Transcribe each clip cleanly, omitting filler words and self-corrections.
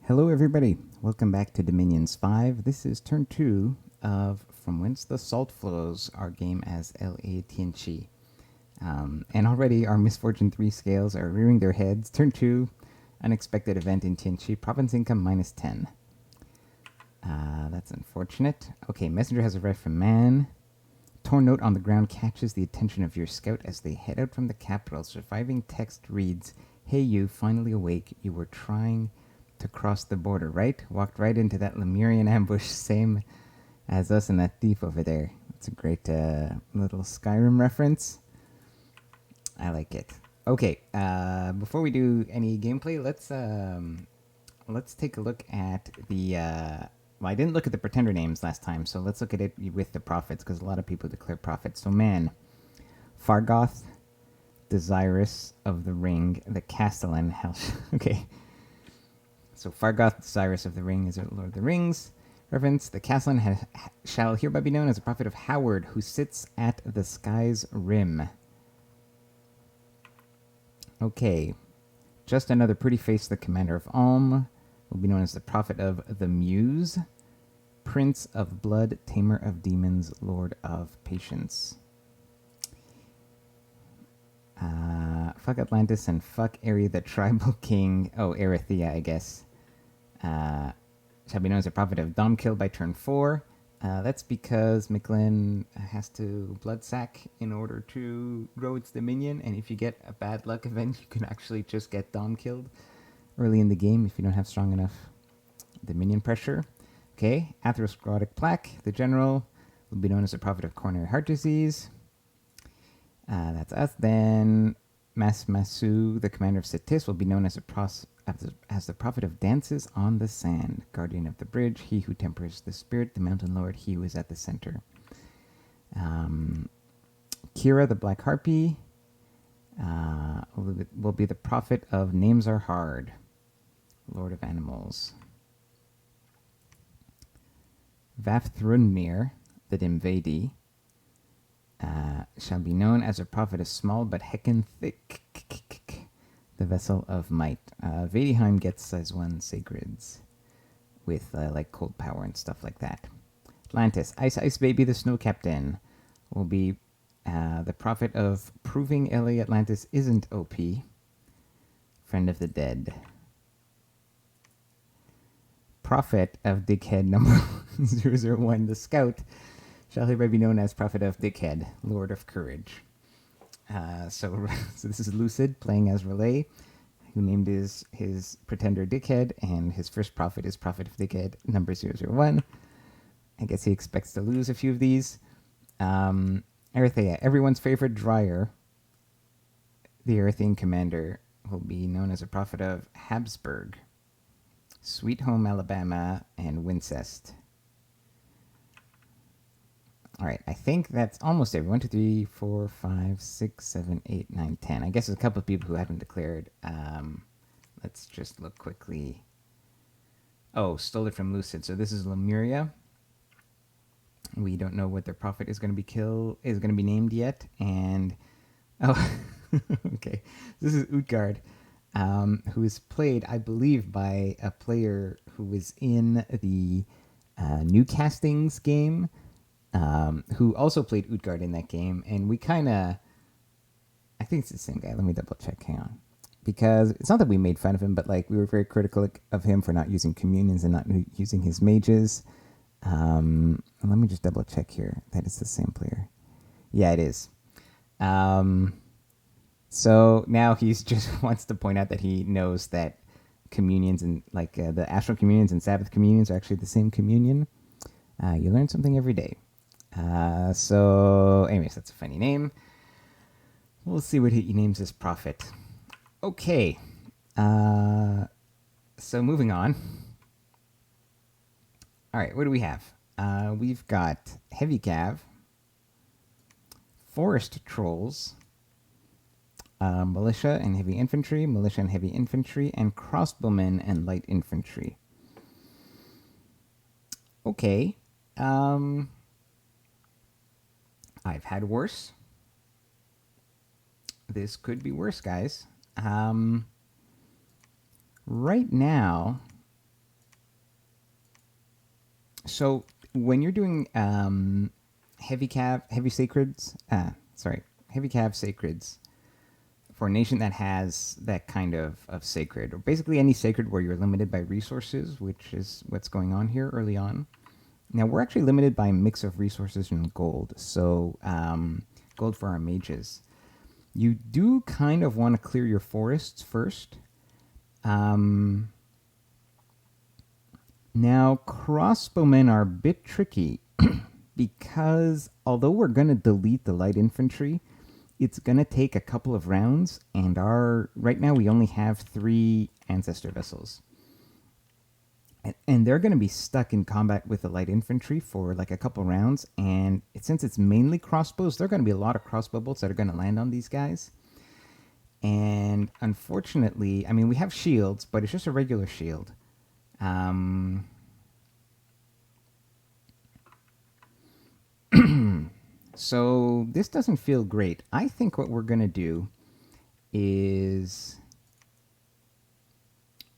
Hello everybody, welcome back to Dominions 5. This is turn 2 of From Whence the Salt Flows, our game as L.A. Tianchi. And already our Misfortune 3 scales are rearing their heads. Turn 2, unexpected event in Tianchi, province income minus 10. That's unfortunate. Okay, messenger has arrived from Man. Torn note on the ground catches the attention of your scout as they head out from the capital. Surviving text reads, "Hey you, finally awake. You were trying to cross the border, right? Walked right into that Lemurian ambush, same as us and that thief over there." It's a great little Skyrim reference. I like it. Okay, before we do any gameplay, let's take a look at the. Well, I didn't look at the pretender names last time, so let's look at it with the prophets because a lot of people declare prophets. So, Man, Fargoth, Desirous of the Ring, the Castellan. Okay. So Fargoth, Desirous of the Ring, is Lord of the Rings. Reference, the Castellan shall hereby be known as a prophet of Howard, who sits at the sky's rim. Okay. Just another pretty face, the commander of Ulm, will be known as the prophet of the Muse. Prince of Blood, Tamer of Demons, Lord of Patience. Fuck Atlantis and fuck Eri, the tribal king. Oh, Erithia, I guess. Shall be known as a prophet of Domkill by turn 4. That's because Mictlan has to blood sack in order to grow its dominion, and if you get a bad luck event, you can actually just get Dom killed early in the game if you don't have strong enough dominion pressure. Okay, atherosclerotic plaque, the general, will be known as a prophet of coronary heart disease. That's us. Then Masmasu, the commander of Setis, will be known as the prophet of dances on the sand, guardian of the bridge, he who tempers the spirit, the mountain lord, he who is at the center. Kira, the black harpy, will be the prophet of names are hard, lord of animals. Vafthrunmir, the Dimvedi, shall be known as a prophet of small but heckin' thick, the vessel of might. Vadiheim gets size 1 sacreds with like cold power and stuff like that. Atlantis, Ice Baby, the snow captain, will be the prophet of proving LA Atlantis isn't OP. Friend of the dead. Prophet of Dickhead number 001, the scout, shall hereby be known as prophet of Dickhead, lord of courage. So this is Lucid playing as Relay, who named his pretender Dickhead, and his first prophet is prophet of Dickhead number 001. I guess he expects to lose a few of these. Erithia, everyone's favorite Dryer, the Earthian commander, will be known as a prophet of Habsburg, Sweet Home Alabama, and Wincest. All right, I think that's almost every 1, 2, 3, 4, 5, 6, 7, 8, 9, 10. I guess there's a couple of people who haven't declared. Let's just look quickly. Oh, stole it from Lucid. So this is Lemuria. We don't know what their prophet is going to be named yet. And oh, okay, this is Utgard, who is played, I believe, by a player who was in the New Castings game. Who also played Utgard in that game, and we kind of, I think it's the same guy. Let me double check. Hang on, because it's not that we made fun of him, but like we were very critical of him for not using communions and not using his mages. Let me just double check here. That is the same player. Yeah, it is. So now he's just wants to point out that he knows that communions and like the astral communions and Sabbath communions are actually the same communion. You learn something every day. So, anyways, that's a funny name. We'll see what he names his prophet. Okay. So, moving on. All right, what do we have? We've got Heavy Cav, Forest Trolls, Militia and Heavy Infantry, and Crossbowmen and Light Infantry. Okay. I've had worse. This could be worse, guys. Right now, So when you're doing heavy cav sacreds for a nation that has that kind of sacred, or basically any sacred where you're limited by resources, which is what's going on here early on. Now we're actually limited by a mix of resources and gold, so gold for our mages. You do kind of want to clear your forests first. Um, Now crossbowmen are a bit tricky because although we're going to delete the light infantry, it's going to take a couple of rounds, and our right now we only have 3 ancestor vessels. And they're going to be stuck in combat with the light infantry for like a couple rounds, and since it's mainly crossbows, there are going to be a lot of crossbow bolts that are going to land on these guys. And unfortunately, I mean, we have shields, but it's just a regular shield. Um, so this doesn't feel great. I think what we're going to do is...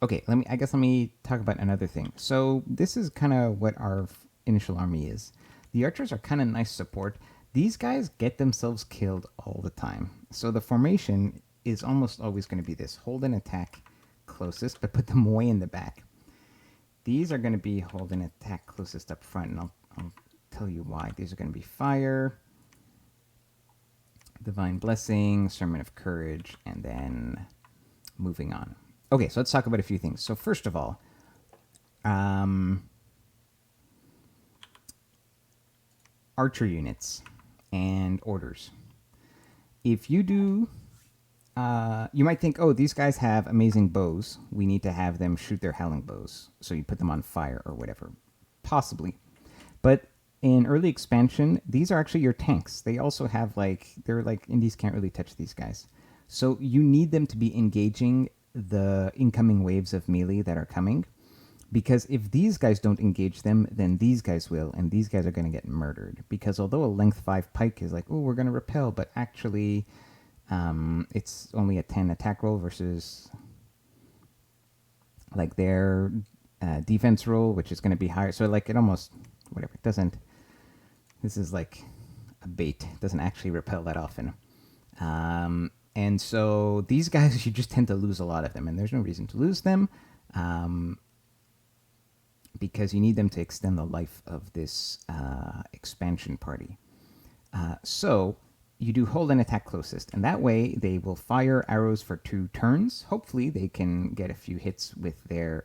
Okay, let me talk about another thing. So this is kind of what our initial army is. The archers are kind of nice support. These guys get themselves killed all the time. So the formation is almost always going to be this. Hold and attack closest, but put them way in the back. These are going to be hold and attack closest up front, and I'll tell you why. These are going to be fire, divine blessing, sermon of courage, and then moving on. Okay, so let's talk about a few things. So first of all, archer units and orders. If you do, you might think, oh, these guys have amazing bows. We need to have them shoot their howling bows. So you put them on fire or whatever. Possibly. But in early expansion, these are actually your tanks. They also have they're like, indies can't really touch these guys. So you need them to be engaging the incoming waves of melee that are coming. Because if these guys don't engage them, then these guys will, and these guys are going to get murdered. Because although a length 5 pike is like, oh, we're going to repel, but actually it's only a 10 attack roll versus like their defense roll, which is going to be higher. So like it almost, whatever, it doesn't, this is like a bait. It doesn't actually repel that often. And so these guys, you just tend to lose a lot of them, and there's no reason to lose them. Because you need them to extend the life of this expansion party. So you do hold and attack closest, and that way they will fire arrows for 2 turns. Hopefully they can get a few hits with their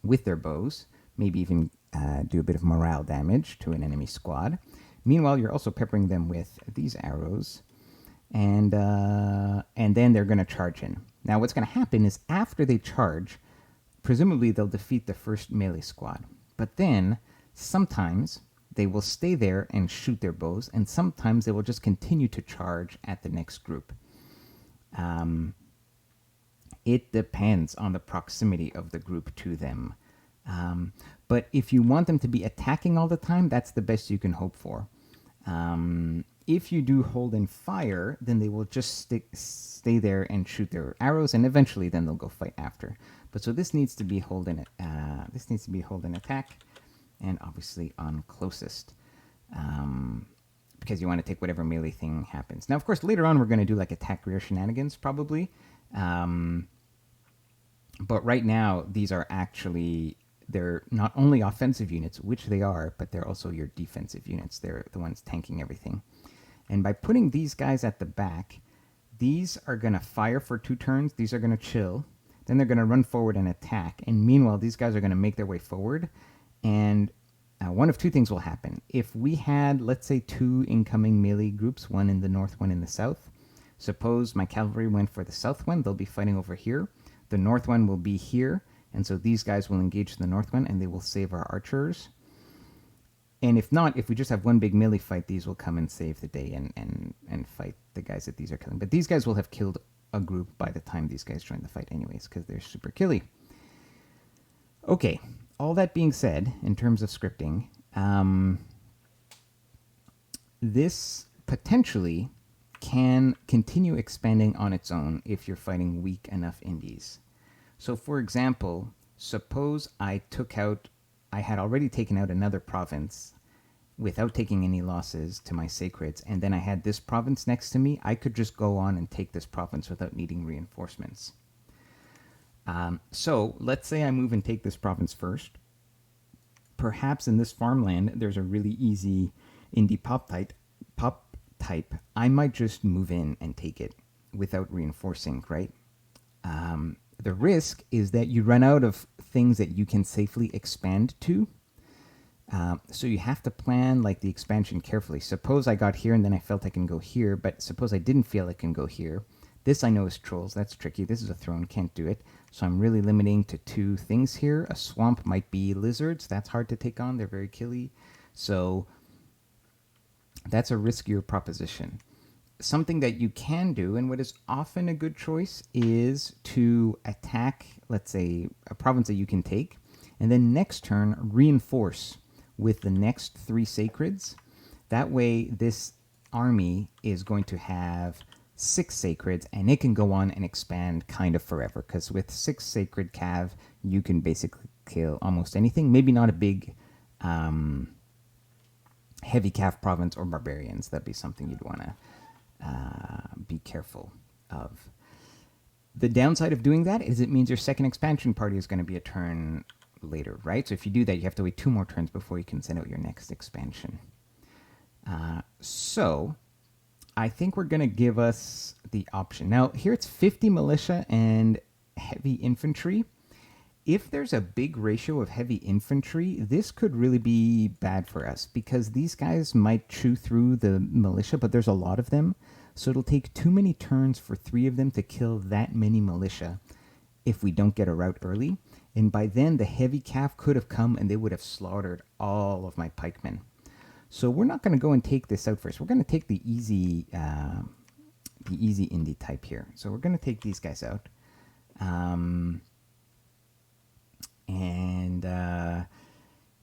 bows, maybe even do a bit of morale damage to an enemy squad. Meanwhile, you're also peppering them with these arrows, and then they're going to charge in. Now what's going to happen is after they charge, presumably they'll defeat the first melee squad. But then, sometimes, they will stay there and shoot their bows, and sometimes they will just continue to charge at the next group. It depends on the proximity of the group to them. But if you want them to be attacking all the time, that's the best you can hope for. If you do hold and fire, then they will just stay there and shoot their arrows, and eventually then they'll go fight after. But so this needs to be hold and attack, and obviously on closest, because you want to take whatever melee thing happens. Now, of course, later on we're going to do like attack rear shenanigans probably, but right now these are actually, they're not only offensive units, which they are, but they're also your defensive units. They're the ones tanking everything. And by putting these guys at the back, these are going to fire for 2 turns. These are going to chill. Then they're going to run forward and attack. And meanwhile, these guys are going to make their way forward. And one of 2 things will happen. If we had, let's say, 2 incoming melee groups, one in the north, one in the south. Suppose my cavalry went for the south one. They'll be fighting over here. The north one will be here. And so these guys will engage the north one, and they will save our archers. And if not, if we just have one big melee fight, these will come and save the day and fight the guys that these are killing. But these guys will have killed a group by the time these guys join the fight anyways, because they're super killy. Okay, all that being said, in terms of scripting, this potentially can continue expanding on its own if you're fighting weak enough indies. So for example, suppose I took out I had already taken out another province without taking any losses to my sacreds, and then I had this province next to me, I could just go on and take this province without needing reinforcements. So let's say I move and take this province first. Perhaps in this farmland, there's a really easy indie pop type. I might just move in and take it without reinforcing, right? The risk is that you run out of things that you can safely expand to. So you have to plan like the expansion carefully. Suppose I got here and then I felt I can go here, but suppose I didn't feel I can go here. This I know is trolls. That's tricky. This is a throne. Can't do it. So I'm really limiting to 2 things here. A swamp might be lizards. That's hard to take on. They're very killy. So that's a riskier proposition. Something that you can do, and what is often a good choice, is to attack, let's say, a province that you can take, and then next turn reinforce with the next 3 sacreds. That way, this army is going to have 6 sacreds, and it can go on and expand kind of forever, because with 6 sacred cav, you can basically kill almost anything. Maybe not a big heavy cav province or barbarians. That'd be something you'd want to be careful of. The downside of doing that is it means your second expansion party is going to be a turn later, right? So if you do that, you have to wait 2 more turns before you can send out your next expansion. So I think we're going to give us the option. Now, here it's 50 militia and heavy infantry. If there's a big ratio of heavy infantry, this could really be bad for us because these guys might chew through the militia, but there's a lot of them. So it'll take too many turns for 3 of them to kill that many militia if we don't get a rout early. And by then, the heavy cav could have come and they would have slaughtered all of my pikemen. So we're not going to go and take this out first. We're going to take the easy indie type here. So we're going to take these guys out.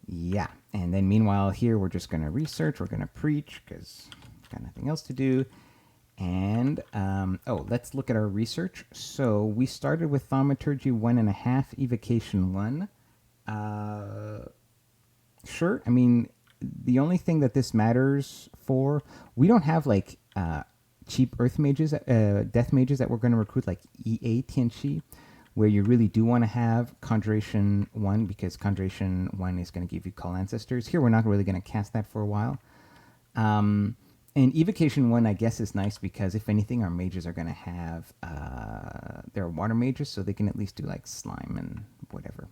Yeah. And then meanwhile here, we're just going to research. We're going to preach because we've got nothing else to do. And, let's look at our research. So we started with Thaumaturgy 1.5, Evocation 1. Sure. I mean, the only thing that this matters for, we don't have like cheap earth mages, death mages that we're going to recruit like EA Tianqi, where you really do want to have Conjuration 1 because Conjuration 1 is going to give you Call Ancestors. Here we're not really going to cast that for a while. And Evocation 1, I guess, is nice because if anything, our mages are going to have, they're water mages, so they can at least do like slime and whatever.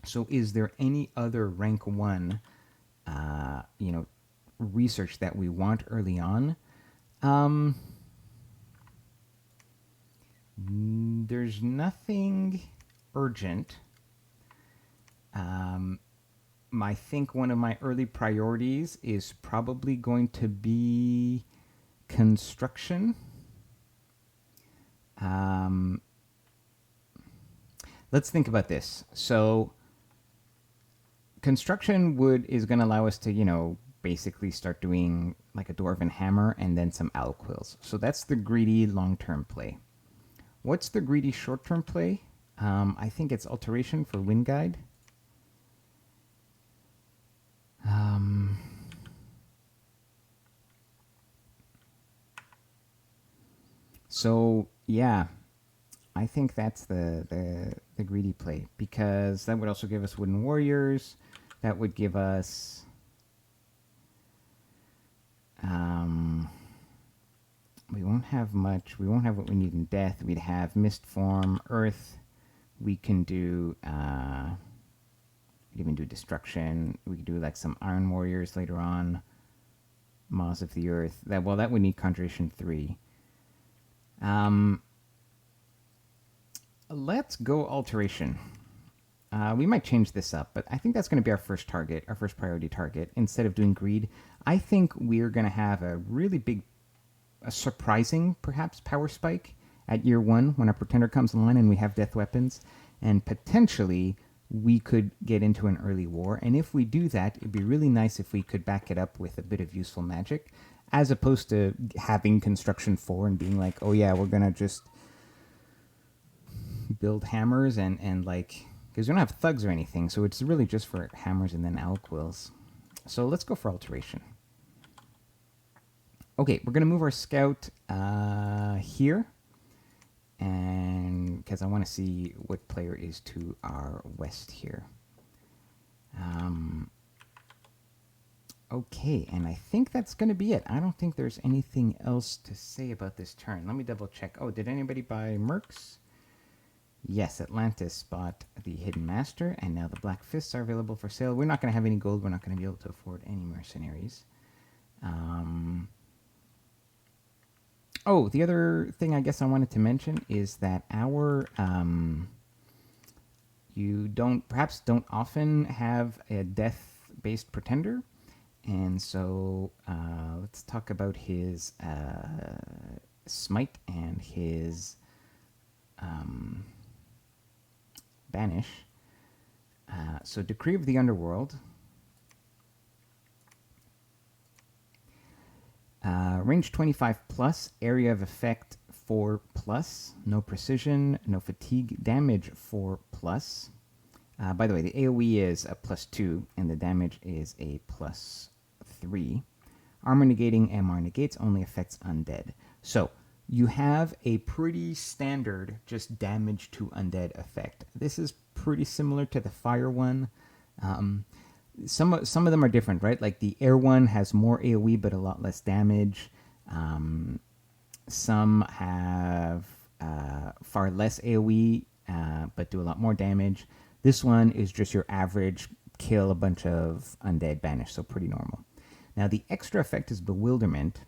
So is there any other rank 1, research that we want early on? There's nothing urgent. I think one of my early priorities is probably going to be construction. Let's think about this. So construction is going to allow us to, basically start doing like a dwarven hammer and then some owl quills. So that's the greedy long-term play. What's the greedy short-term play? I think it's alteration for Wind Guide. So yeah, I think that's the greedy play because that would also give us wooden warriors. That would give us we won't have much. We won't have what we need in death. We'd have mist form, earth. We can do we'd even do destruction. We could do like some iron warriors later on. Maws of the earth. That would need Conjuration 3. Let's go alteration. We might change this up, but I think that's going to be our first target, our first priority target. Instead of doing greed, I think we're going to have a really big, a surprising, perhaps, power spike at year 1 when our pretender comes online and we have death weapons. And potentially, we could get into an early war. And if we do that, it'd be really nice if we could back it up with a bit of useful magic, as opposed to having Construction 4 and being like, oh yeah, we're going to just build hammers and like Because we don't have thugs or anything, so it's really just for hammers and then owl quills. So let's go for alteration. Okay, we're going to move our scout here. And because I want to see what player is to our west here. Okay, and I think that's going to be it. I don't think there's anything else to say about this turn. Let me double check. Oh, did anybody buy Mercs? Yes, Atlantis bought the Hidden Master, and now the Black Fists are available for sale. We're not going to have any gold. We're not going to be able to afford any mercenaries. Oh, the other thing I guess I wanted to mention is that our... you perhaps don't often have a death-based pretender. And so let's talk about his smite and his banish. So Decree of the Underworld. Range 25 plus, area of effect 4 plus, no precision, no fatigue, damage 4 plus. By the way, the AoE is a +2, and the damage is a +3. Armor negating MR negates only affects undead. So you have a pretty standard just damage to undead effect. This is pretty similar to the fire one. Some of them are different, right? Like the air one has more AoE but a lot less damage. Some have far less AoE but do a lot more damage. This one is just your average kill a bunch of undead banish, so pretty normal. Now the extra effect is Bewilderment,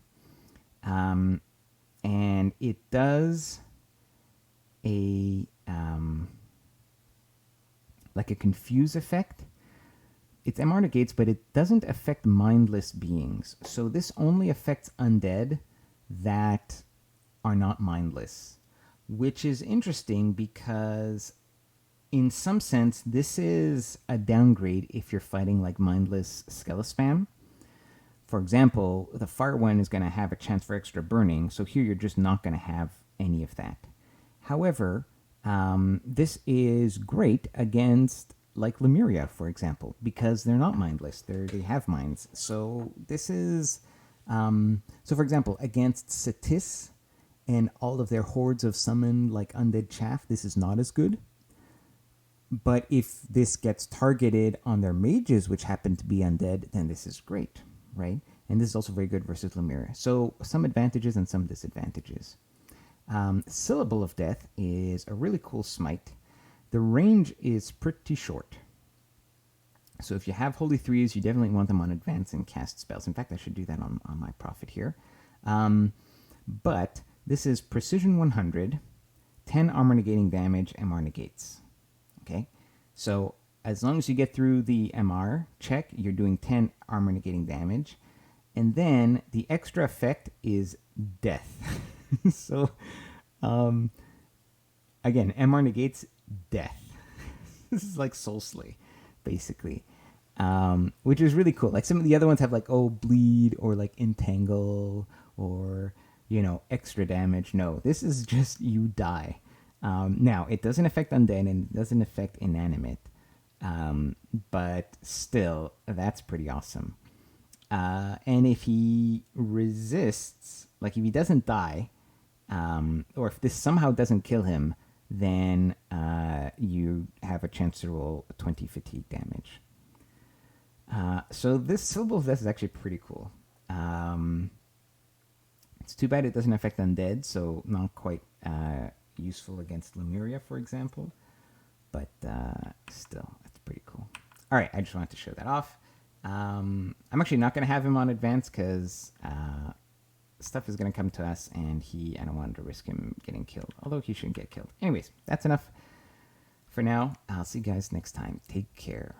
and it does a like a confuse effect. It's MR negates, but it doesn't affect mindless beings. So this only affects undead that are not mindless, which is interesting because in some sense, this is a downgrade if you're fighting like mindless Skelespam. For example, the fire one is going to have a chance for extra burning, so here you're just not going to have any of that. However, this is great against like Lemuria, for example, because they're not mindless. They have minds. So this is... so for example, against Satis and all of their hordes of summoned like undead chaff, this is not as good. But if this gets targeted on their mages, which happen to be undead, then this is great, right? And this is also very good versus Lemuria. So some advantages and some disadvantages. Syllable of Death is a really cool smite. The range is pretty short. So if you have Holy Threes, you definitely want them on advance and cast spells. In fact, I should do that on my Prophet here. But this is Precision 100, 10 armor negating damage, MR negates. Okay, so as long as you get through the MR check, you're doing 10 armor negating damage. And then the extra effect is death. So, again, MR negates death. This is like Soul Slay, basically. Which is really cool. Like some of the other ones have like, oh, bleed or like entangle or, you know, extra damage. No, this is just you die. Now, it doesn't affect undead and it doesn't affect inanimate. But still, that's pretty awesome. And if he resists, like if he doesn't die, or if this somehow doesn't kill him, then you have a chance to roll 20 fatigue damage. So this Syllable of Death is actually pretty cool. It's too bad it doesn't affect undead, so not quite useful against Lemuria, for example. But still, it's pretty cool. All right, I just wanted to show that off. I'm actually not going to have him on advance because stuff is going to come to us, and I don't want to risk him getting killed, although he shouldn't get killed. Anyways, that's enough for now. I'll see you guys next time. Take care.